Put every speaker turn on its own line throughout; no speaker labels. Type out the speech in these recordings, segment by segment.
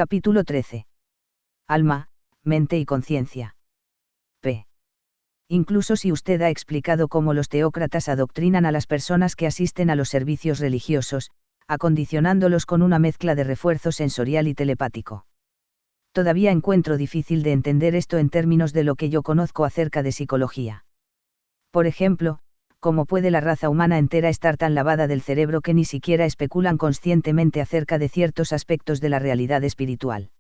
Capítulo 13. Alma, mente y conciencia. P. Incluso si usted ha explicado cómo los teócratas adoctrinan a las personas que asisten a los servicios religiosos, acondicionándolos con una mezcla de refuerzo sensorial y telepático. Todavía encuentro difícil de entender esto en términos de lo que yo conozco acerca de psicología. Por ejemplo, ¿cómo puede la raza humana entera estar tan lavada del cerebro que ni siquiera especulan conscientemente acerca de ciertos aspectos de la realidad espiritual?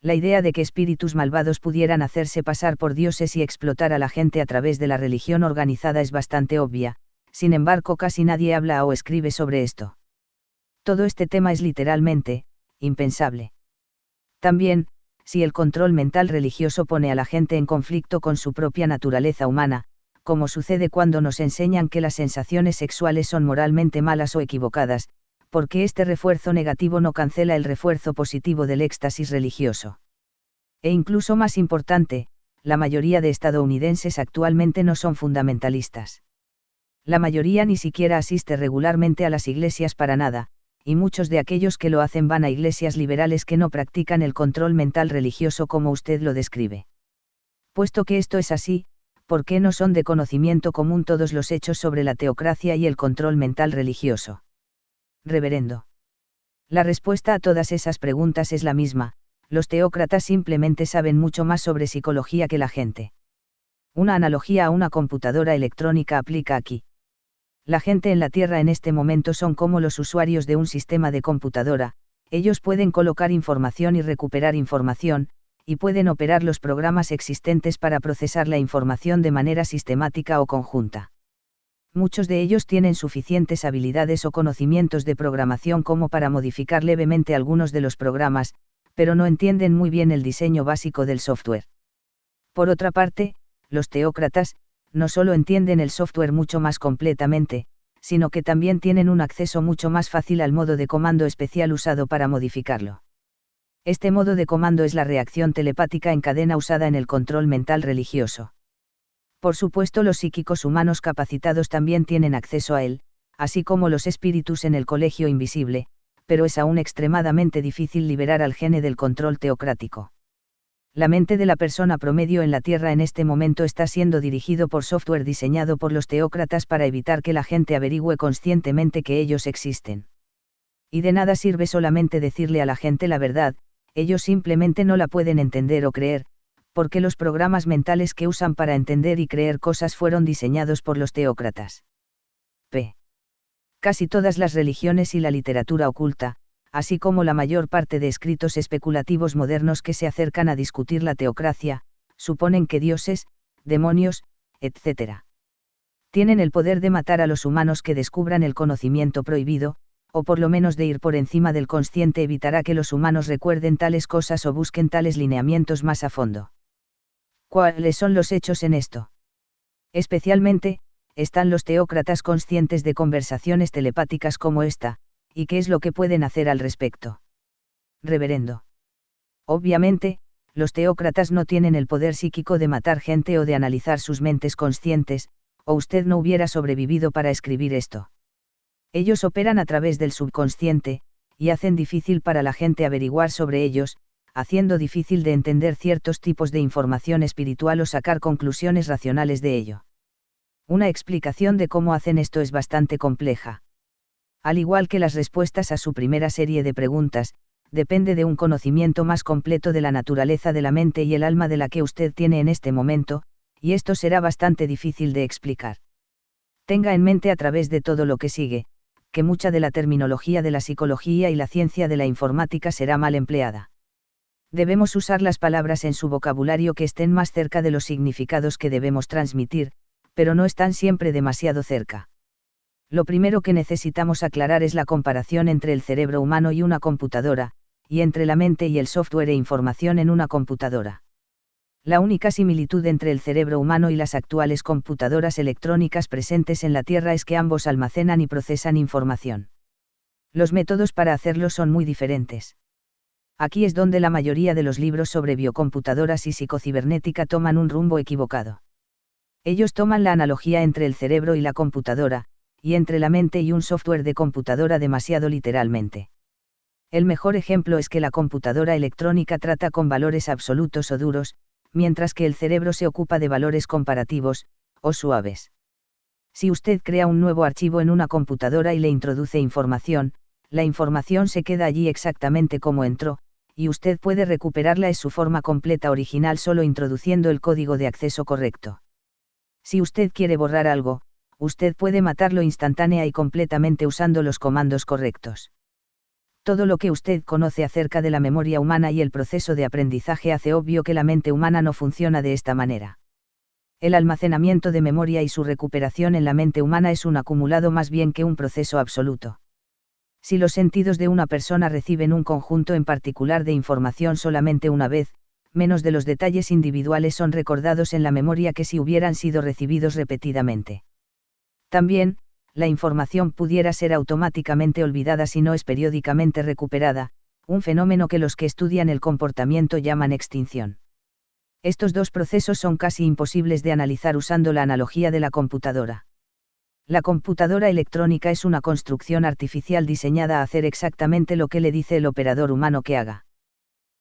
La idea de que espíritus malvados pudieran hacerse pasar por dioses y explotar a la gente a través de la religión organizada es bastante obvia, sin embargo casi nadie habla o escribe sobre esto. Todo este tema es literalmente impensable. También, si el control mental religioso pone a la gente en conflicto con su propia naturaleza humana, como sucede cuando nos enseñan que las sensaciones sexuales son moralmente malas o equivocadas, porque este refuerzo negativo no cancela el refuerzo positivo del éxtasis religioso. E incluso más importante, la mayoría de estadounidenses actualmente no son fundamentalistas. La mayoría ni siquiera asiste regularmente a las iglesias para nada, y muchos de aquellos que lo hacen van a iglesias liberales que no practican el control mental religioso como usted lo describe. Puesto que esto es así, ¿por qué no son de conocimiento común todos los hechos sobre la teocracia y el control mental religioso? Reverendo. La respuesta a todas esas preguntas es la misma: los teócratas simplemente saben mucho más sobre psicología que la gente. Una analogía a una computadora electrónica aplica aquí. La gente en la Tierra en este momento son como los usuarios de un sistema de computadora, ellos pueden colocar información y recuperar información, y pueden operar los programas existentes para procesar la información de manera sistemática o conjunta. Muchos de ellos tienen suficientes habilidades o conocimientos de programación como para modificar levemente algunos de los programas, pero no entienden muy bien el diseño básico del software. Por otra parte, los teócratas no solo entienden el software mucho más completamente, sino que también tienen un acceso mucho más fácil al modo de comando especial usado para modificarlo. Este modo de comando es la reacción telepática en cadena usada en el control mental religioso. Por supuesto, los psíquicos humanos capacitados también tienen acceso a él, así como los espíritus en el colegio invisible, pero es aún extremadamente difícil liberar al gene del control teocrático. La mente de la persona promedio en la Tierra en este momento está siendo dirigido por software diseñado por los teócratas para evitar que la gente averigüe conscientemente que ellos existen. Y de nada sirve solamente decirle a la gente la verdad, ellos simplemente no la pueden entender o creer, porque los programas mentales que usan para entender y creer cosas fueron diseñados por los teócratas. P. Casi todas las religiones y la literatura oculta, así como la mayor parte de escritos especulativos modernos que se acercan a discutir la teocracia, suponen que dioses, demonios, etc. tienen el poder de matar a los humanos que descubran el conocimiento prohibido, o por lo menos de ir por encima del consciente evitará que los humanos recuerden tales cosas o busquen tales lineamientos más a fondo. ¿Cuáles son los hechos en esto? Especialmente, ¿están los teócratas conscientes de conversaciones telepáticas como esta, y qué es lo que pueden hacer al respecto? Reverendo. Obviamente, los teócratas no tienen el poder psíquico de matar gente o de analizar sus mentes conscientes, o usted no hubiera sobrevivido para escribir esto. Ellos operan a través del subconsciente, y hacen difícil para la gente averiguar sobre ellos, haciendo difícil de entender ciertos tipos de información espiritual o sacar conclusiones racionales de ello. Una explicación de cómo hacen esto es bastante compleja. Al igual que las respuestas a su primera serie de preguntas, depende de un conocimiento más completo de la naturaleza de la mente y el alma de la que usted tiene en este momento, y esto será bastante difícil de explicar. Tenga en mente a través de todo lo que sigue, que mucha de la terminología de la psicología y la ciencia de la informática será mal empleada. Debemos usar las palabras en su vocabulario que estén más cerca de los significados que debemos transmitir, pero no están siempre demasiado cerca. Lo primero que necesitamos aclarar es la comparación entre el cerebro humano y una computadora, y entre la mente y el software e información en una computadora. La única similitud entre el cerebro humano y las actuales computadoras electrónicas presentes en la Tierra es que ambos almacenan y procesan información. Los métodos para hacerlo son muy diferentes. Aquí es donde la mayoría de los libros sobre biocomputadoras y psicocibernética toman un rumbo equivocado. Ellos toman la analogía entre el cerebro y la computadora, y entre la mente y un software de computadora demasiado literalmente. El mejor ejemplo es que la computadora electrónica trata con valores absolutos o duros, mientras que el cerebro se ocupa de valores comparativos, o suaves. Si usted crea un nuevo archivo en una computadora y le introduce información, la información se queda allí exactamente como entró, y usted puede recuperarla en su forma completa original solo introduciendo el código de acceso correcto. Si usted quiere borrar algo, usted puede matarlo instantánea y completamente usando los comandos correctos. Todo lo que usted conoce acerca de la memoria humana y el proceso de aprendizaje hace obvio que la mente humana no funciona de esta manera. El almacenamiento de memoria y su recuperación en la mente humana es un acumulado más bien que un proceso absoluto. Si los sentidos de una persona reciben un conjunto en particular de información solamente una vez, menos de los detalles individuales son recordados en la memoria que si hubieran sido recibidos repetidamente. También, la información pudiera ser automáticamente olvidada si no es periódicamente recuperada, un fenómeno que los que estudian el comportamiento llaman extinción. Estos dos procesos son casi imposibles de analizar usando la analogía de la computadora. La computadora electrónica es una construcción artificial diseñada a hacer exactamente lo que le dice el operador humano que haga.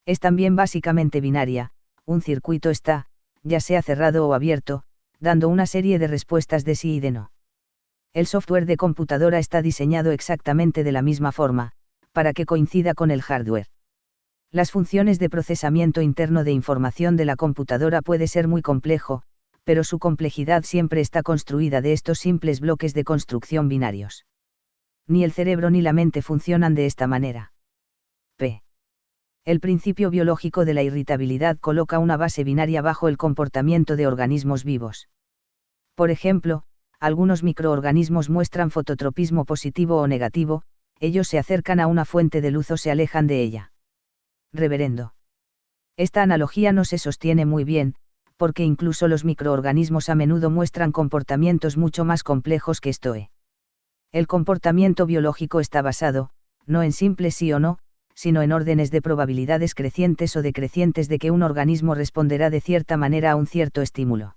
Es también básicamente binaria, un circuito está, ya sea cerrado o abierto, dando una serie de respuestas de sí y de no. El software de computadora está diseñado exactamente de la misma forma, para que coincida con el hardware. Las funciones de procesamiento interno de información de la computadora puede ser muy complejo, pero su complejidad siempre está construida de estos simples bloques de construcción binarios. Ni el cerebro ni la mente funcionan de esta manera. P. El principio biológico de la irritabilidad coloca una base binaria bajo el comportamiento de organismos vivos. Por ejemplo, algunos microorganismos muestran fototropismo positivo o negativo, ellos se acercan a una fuente de luz o se alejan de ella. Reverendo. Esta analogía no se sostiene muy bien, porque incluso los microorganismos a menudo muestran comportamientos mucho más complejos que esto. El comportamiento biológico está basado, no en simples sí o no, sino en órdenes de probabilidades crecientes o decrecientes de que un organismo responderá de cierta manera a un cierto estímulo.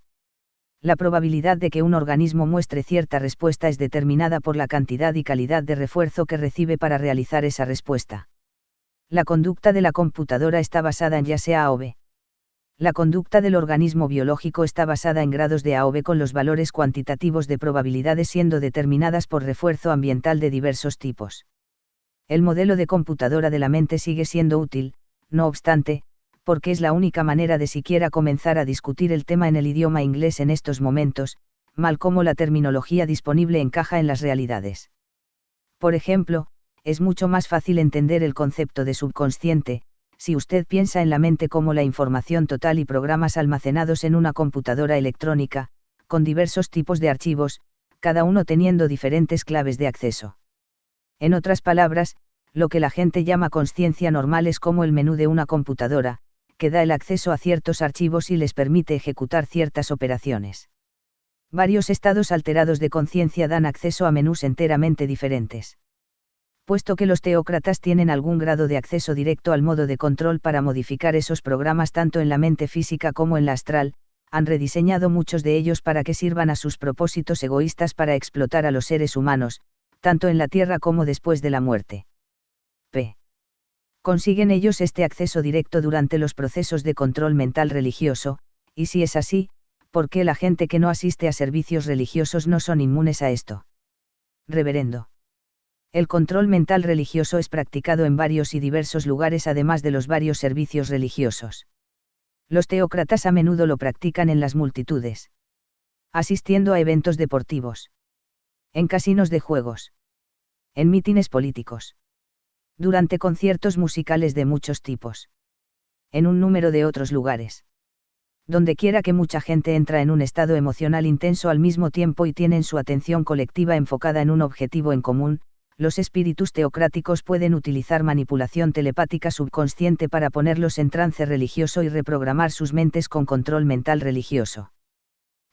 La probabilidad de que un organismo muestre cierta respuesta es determinada por la cantidad y calidad de refuerzo que recibe para realizar esa respuesta. La conducta de la computadora está basada en ya sea A o B. La conducta del organismo biológico está basada en grados de A o B con los valores cuantitativos de probabilidades siendo determinadas por refuerzo ambiental de diversos tipos. El modelo de computadora de la mente sigue siendo útil, no obstante, porque es la única manera de siquiera comenzar a discutir el tema en el idioma inglés en estos momentos, mal como la terminología disponible encaja en las realidades. Por ejemplo, es mucho más fácil entender el concepto de subconsciente, si usted piensa en la mente como la información total y programas almacenados en una computadora electrónica, con diversos tipos de archivos, cada uno teniendo diferentes claves de acceso. En otras palabras, lo que la gente llama consciencia normal es como el menú de una computadora, que da el acceso a ciertos archivos y les permite ejecutar ciertas operaciones. Varios estados alterados de conciencia dan acceso a menús enteramente diferentes. Puesto que los teócratas tienen algún grado de acceso directo al modo de control para modificar esos programas tanto en la mente física como en la astral, han rediseñado muchos de ellos para que sirvan a sus propósitos egoístas para explotar a los seres humanos, tanto en la Tierra como después de la muerte. P. Consiguen ellos este acceso directo durante los procesos de control mental religioso, y si es así, ¿por qué la gente que no asiste a servicios religiosos no son inmunes a esto? Reverendo. El control mental religioso es practicado en varios y diversos lugares además de los varios servicios religiosos. Los teócratas a menudo lo practican en las multitudes. Asistiendo a eventos deportivos. En casinos de juegos. En mítines políticos. Durante conciertos musicales de muchos tipos. En un número de otros lugares. Donde quiera que mucha gente entra en un estado emocional intenso al mismo tiempo y tienen su atención colectiva enfocada en un objetivo en común, los espíritus teocráticos pueden utilizar manipulación telepática subconsciente para ponerlos en trance religioso y reprogramar sus mentes con control mental religioso.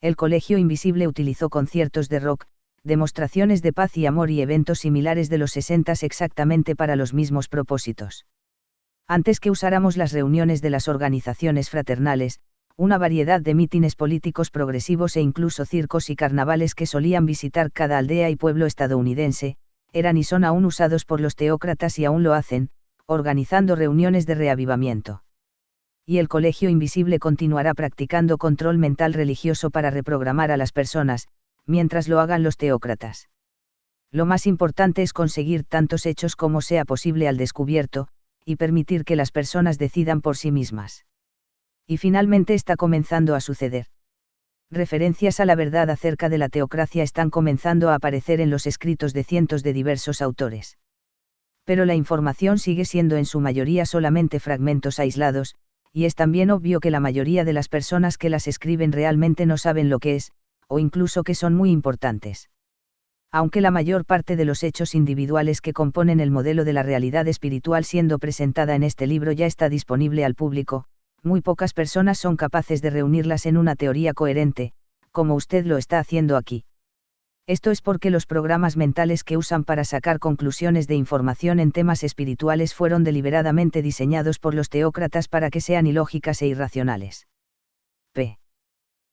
El Colegio Invisible utilizó conciertos de rock, demostraciones de paz y amor y eventos similares de los 60 exactamente para los mismos propósitos. Antes que usáramos las reuniones de las organizaciones fraternales, una variedad de mítines políticos progresivos e incluso circos y carnavales que solían visitar cada aldea y pueblo estadounidense, eran y son aún usados por los teócratas y aún lo hacen, organizando reuniones de reavivamiento. Y el colegio invisible continuará practicando control mental religioso para reprogramar a las personas, mientras lo hagan los teócratas. Lo más importante es conseguir tantos hechos como sea posible al descubierto, y permitir que las personas decidan por sí mismas. Y finalmente está comenzando a suceder. Referencias a la verdad acerca de la teocracia están comenzando a aparecer en los escritos de cientos de diversos autores. Pero la información sigue siendo en su mayoría solamente fragmentos aislados, y es también obvio que la mayoría de las personas que las escriben realmente no saben lo que es, o incluso que son muy importantes. Aunque la mayor parte de los hechos individuales que componen el modelo de la realidad espiritual siendo presentada en este libro ya está disponible al público, muy pocas personas son capaces de reunirlas en una teoría coherente, como usted lo está haciendo aquí. Esto es porque los programas mentales que usan para sacar conclusiones de información en temas espirituales fueron deliberadamente diseñados por los teócratas para que sean ilógicas e irracionales.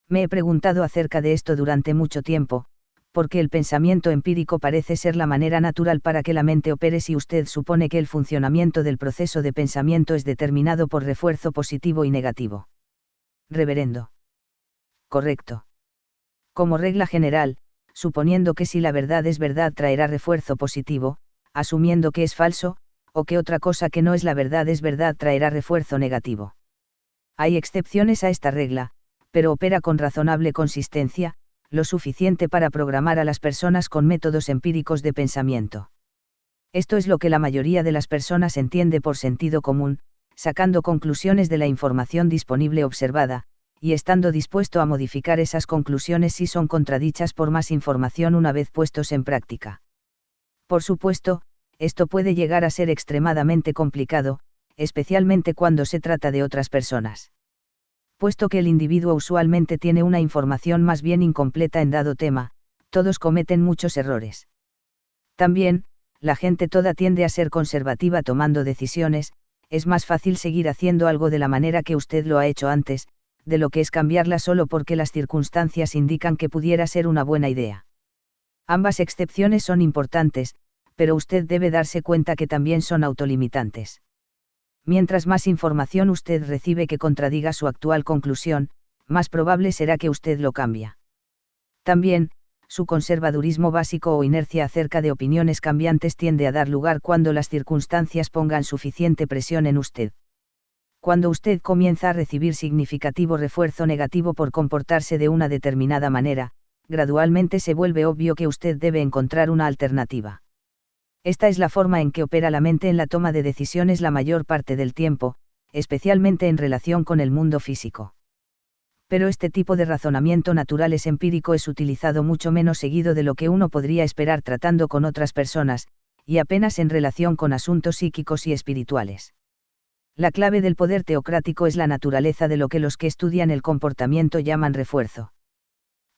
Me he preguntado acerca de esto durante mucho tiempo, porque el pensamiento empírico parece ser la manera natural para que la mente opere si usted supone que el funcionamiento del proceso de pensamiento es determinado por refuerzo positivo y negativo. Reverendo. Correcto. Como regla general, suponiendo que si la verdad es verdad traerá refuerzo positivo, asumiendo que es falso, o que otra cosa que no es la verdad es verdad traerá refuerzo negativo. Hay excepciones a esta regla, pero opera con razonable consistencia, lo suficiente para programar a las personas con métodos empíricos de pensamiento. Esto es lo que la mayoría de las personas entiende por sentido común, sacando conclusiones de la información disponible observada, y estando dispuesto a modificar esas conclusiones si son contradichas por más información una vez puestos en práctica. Por supuesto, esto puede llegar a ser extremadamente complicado, especialmente cuando se trata de otras personas. Puesto que el individuo usualmente tiene una información más bien incompleta en dado tema, todos cometen muchos errores. También, la gente toda tiende a ser conservativa tomando decisiones, es más fácil seguir haciendo algo de la manera que usted lo ha hecho antes, de lo que es cambiarla solo porque las circunstancias indican que pudiera ser una buena idea. Ambas excepciones son importantes, pero usted debe darse cuenta que también son autolimitantes. Mientras más información usted recibe que contradiga su actual conclusión, más probable será que usted lo cambie. También, su conservadurismo básico o inercia acerca de opiniones cambiantes tiende a dar lugar cuando las circunstancias pongan suficiente presión en usted. Cuando usted comienza a recibir significativo refuerzo negativo por comportarse de una determinada manera, gradualmente se vuelve obvio que usted debe encontrar una alternativa. Esta es la forma en que opera la mente en la toma de decisiones la mayor parte del tiempo, especialmente en relación con el mundo físico. Pero este tipo de razonamiento natural es empírico, es utilizado mucho menos seguido de lo que uno podría esperar tratando con otras personas, y apenas en relación con asuntos psíquicos y espirituales. La clave del poder teocrático es la naturaleza de lo que los que estudian el comportamiento llaman refuerzo.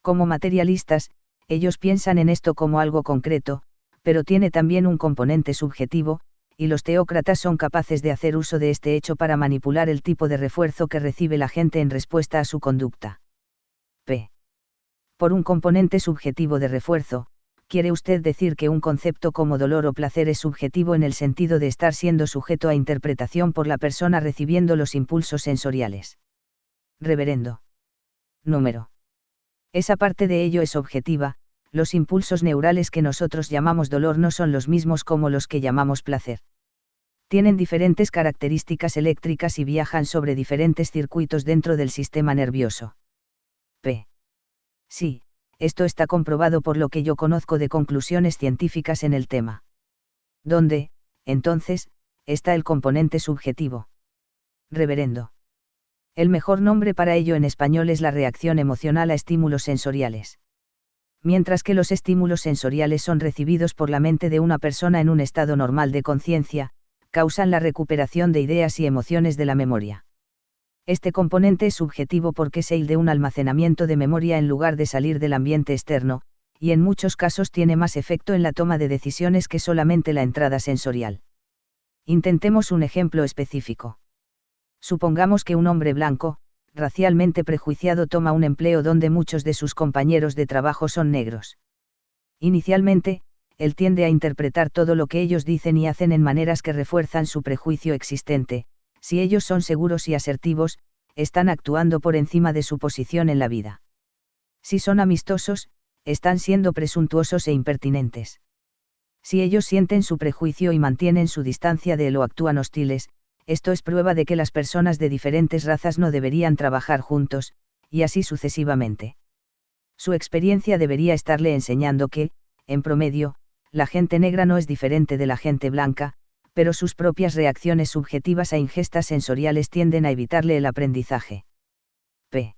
Como materialistas, ellos piensan en esto como algo concreto, pero tiene también un componente subjetivo, y los teócratas son capaces de hacer uso de este hecho para manipular el tipo de refuerzo que recibe la gente en respuesta a su conducta. Por un componente subjetivo de refuerzo, ¿quiere usted decir que un concepto como dolor o placer es subjetivo en el sentido de estar siendo sujeto a interpretación por la persona recibiendo los impulsos sensoriales? Reverendo. Número. Esa parte de ello es objetiva. Los impulsos neurales que nosotros llamamos dolor no son los mismos como los que llamamos placer. Tienen diferentes características eléctricas y viajan sobre diferentes circuitos dentro del sistema nervioso. Sí, esto está comprobado por lo que yo conozco de conclusiones científicas en el tema. ¿Dónde, entonces, está el componente subjetivo? Reverendo. El mejor nombre para ello en español es la reacción emocional a estímulos sensoriales. Mientras que los estímulos sensoriales son recibidos por la mente de una persona en un estado normal de conciencia, causan la recuperación de ideas y emociones de la memoria. Este componente es subjetivo porque es el de un almacenamiento de memoria en lugar de salir del ambiente externo, y en muchos casos tiene más efecto en la toma de decisiones que solamente la entrada sensorial. Intentemos un ejemplo específico. Supongamos que un hombre blanco, racialmente prejuiciado, toma un empleo donde muchos de sus compañeros de trabajo son negros. Inicialmente, él tiende a interpretar todo lo que ellos dicen y hacen en maneras que refuerzan su prejuicio existente. Si ellos son seguros y asertivos, están actuando por encima de su posición en la vida. Si son amistosos, están siendo presuntuosos e impertinentes. Si ellos sienten su prejuicio y mantienen su distancia de él o actúan hostiles, esto es prueba de que las personas de diferentes razas no deberían trabajar juntos, y así sucesivamente. Su experiencia debería estarle enseñando que, en promedio, la gente negra no es diferente de la gente blanca, pero sus propias reacciones subjetivas a ingestas sensoriales tienden a evitarle el aprendizaje. P.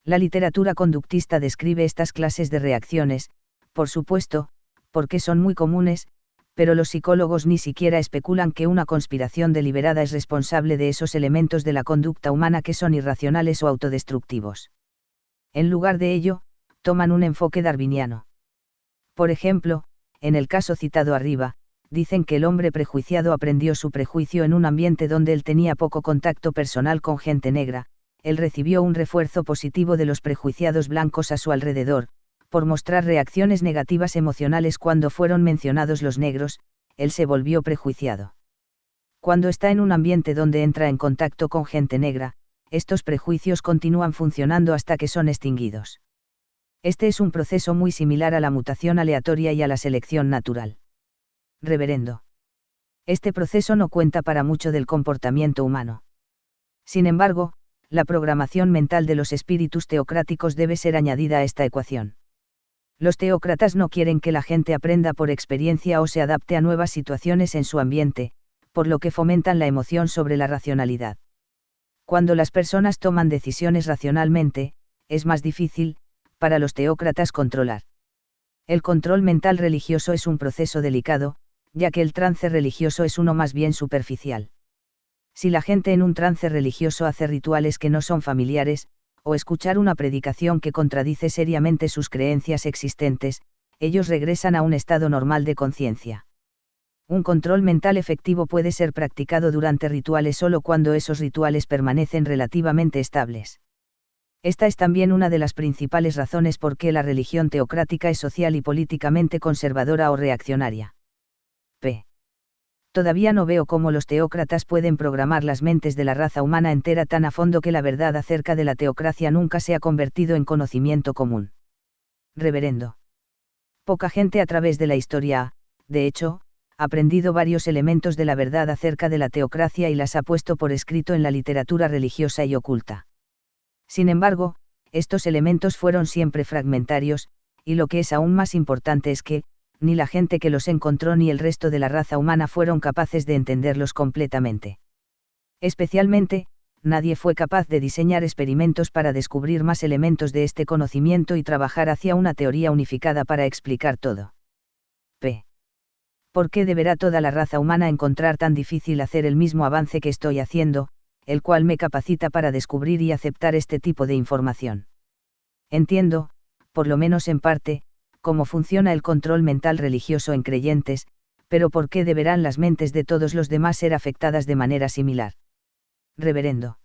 La literatura conductista describe estas clases de reacciones, por supuesto, porque son muy comunes, pero los psicólogos ni siquiera especulan que una conspiración deliberada es responsable de esos elementos de la conducta humana que son irracionales o autodestructivos. En lugar de ello, toman un enfoque darwiniano. Por ejemplo, en el caso citado arriba, dicen que el hombre prejuiciado aprendió su prejuicio en un ambiente donde él tenía poco contacto personal con gente negra, él recibió un refuerzo positivo de los prejuiciados blancos a su alrededor, por mostrar reacciones negativas emocionales cuando fueron mencionados los negros, él se volvió prejuiciado. Cuando está en un ambiente donde entra en contacto con gente negra, estos prejuicios continúan funcionando hasta que son extinguidos. Este es un proceso muy similar a la mutación aleatoria y a la selección natural. Reverendo. Este proceso no cuenta para mucho del comportamiento humano. Sin embargo, la programación mental de los espíritus teocráticos debe ser añadida a esta ecuación. Los teócratas no quieren que la gente aprenda por experiencia o se adapte a nuevas situaciones en su ambiente, por lo que fomentan la emoción sobre la racionalidad. Cuando las personas toman decisiones racionalmente, es más difícil, para los teócratas controlar. El control mental religioso es un proceso delicado, ya que el trance religioso es uno más bien superficial. Si la gente en un trance religioso hace rituales que no son familiares, o escuchar una predicación que contradice seriamente sus creencias existentes, ellos regresan a un estado normal de conciencia. Un control mental efectivo puede ser practicado durante rituales solo cuando esos rituales permanecen relativamente estables. Esta es también una de las principales razones por qué la religión teocrática es social y políticamente conservadora o reaccionaria. P. Todavía no veo cómo los teócratas pueden programar las mentes de la raza humana entera tan a fondo que la verdad acerca de la teocracia nunca se ha convertido en conocimiento común. Reverendo. Poca gente a través de la historia ha, de hecho, aprendido varios elementos de la verdad acerca de la teocracia y las ha puesto por escrito en la literatura religiosa y oculta. Sin embargo, estos elementos fueron siempre fragmentarios, y lo que es aún más importante es que, ni la gente que los encontró ni el resto de la raza humana fueron capaces de entenderlos completamente. Especialmente, nadie fue capaz de diseñar experimentos para descubrir más elementos de este conocimiento y trabajar hacia una teoría unificada para explicar todo. P. ¿Por qué deberá toda la raza humana encontrar tan difícil hacer el mismo avance que estoy haciendo, el cual me capacita para descubrir y aceptar este tipo de información? Entiendo, por lo menos en parte, cómo funciona el control mental religioso en creyentes, pero ¿por qué deberán las mentes de todos los demás ser afectadas de manera similar? Reverendo.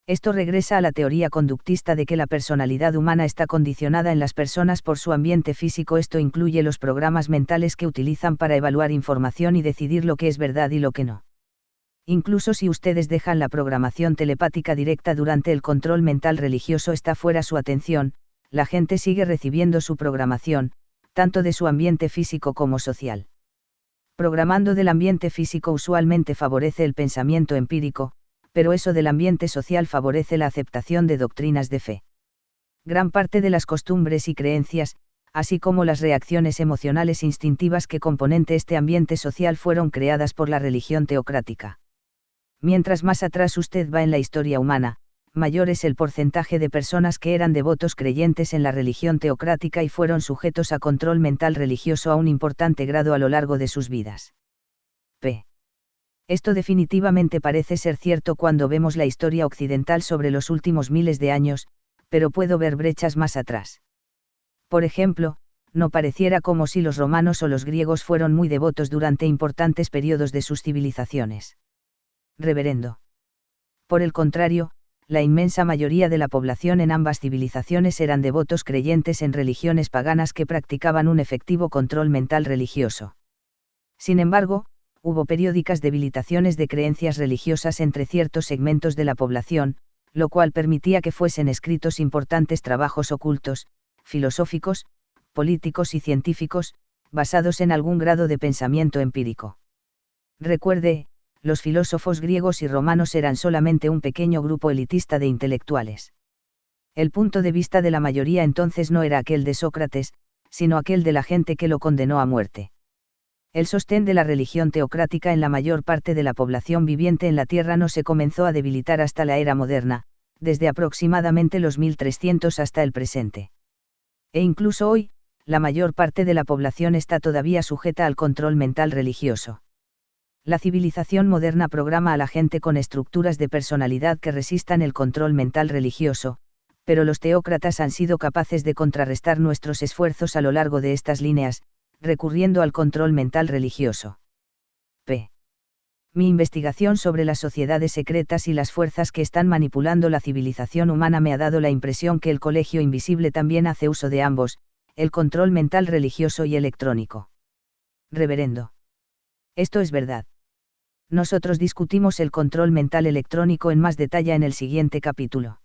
Esto regresa a la teoría conductista de que la personalidad humana está condicionada en las personas por su ambiente físico. Esto incluye los programas mentales que utilizan para evaluar información y decidir lo que es verdad y lo que no. Incluso si ustedes dejan la programación telepática directa durante el control mental religioso está fuera su atención, la gente sigue recibiendo su programación, tanto de su ambiente físico como social. Programando del ambiente físico usualmente favorece el pensamiento empírico, pero eso del ambiente social favorece la aceptación de doctrinas de fe. Gran parte de las costumbres y creencias, así como las reacciones emocionales instintivas que componen este ambiente social fueron creadas por la religión teocrática. Mientras más atrás usted va en la historia humana, mayor es el porcentaje de personas que eran devotos creyentes en la religión teocrática y fueron sujetos a control mental religioso a un importante grado a lo largo de sus vidas. P. Esto definitivamente parece ser cierto cuando vemos la historia occidental sobre los últimos miles de años, pero puedo ver brechas más atrás. Por ejemplo, no pareciera como si los romanos o los griegos fueron muy devotos durante importantes periodos de sus civilizaciones. Reverendo. Por el contrario, la inmensa mayoría de la población en ambas civilizaciones eran devotos creyentes en religiones paganas que practicaban un efectivo control mental religioso. Sin embargo, hubo periódicas debilitaciones de creencias religiosas entre ciertos segmentos de la población, lo cual permitía que fuesen escritos importantes trabajos ocultos, filosóficos, políticos y científicos, basados en algún grado de pensamiento empírico. Recuerde, los filósofos griegos y romanos eran solamente un pequeño grupo elitista de intelectuales. El punto de vista de la mayoría entonces no era aquel de Sócrates, sino aquel de la gente que lo condenó a muerte. El sostén de la religión teocrática en la mayor parte de la población viviente en la Tierra no se comenzó a debilitar hasta la era moderna, desde aproximadamente los 1300 hasta el presente. E incluso hoy, la mayor parte de la población está todavía sujeta al control mental religioso. La civilización moderna programa a la gente con estructuras de personalidad que resistan el control mental religioso, pero los teócratas han sido capaces de contrarrestar nuestros esfuerzos a lo largo de estas líneas, recurriendo al control mental religioso. P. Mi investigación sobre las sociedades secretas y las fuerzas que están manipulando la civilización humana me ha dado la impresión que el Colegio Invisible también hace uso de ambos, el control mental religioso y electrónico. Reverendo. Esto es verdad. Nosotros discutimos el control mental electrónico en más detalle en el siguiente capítulo.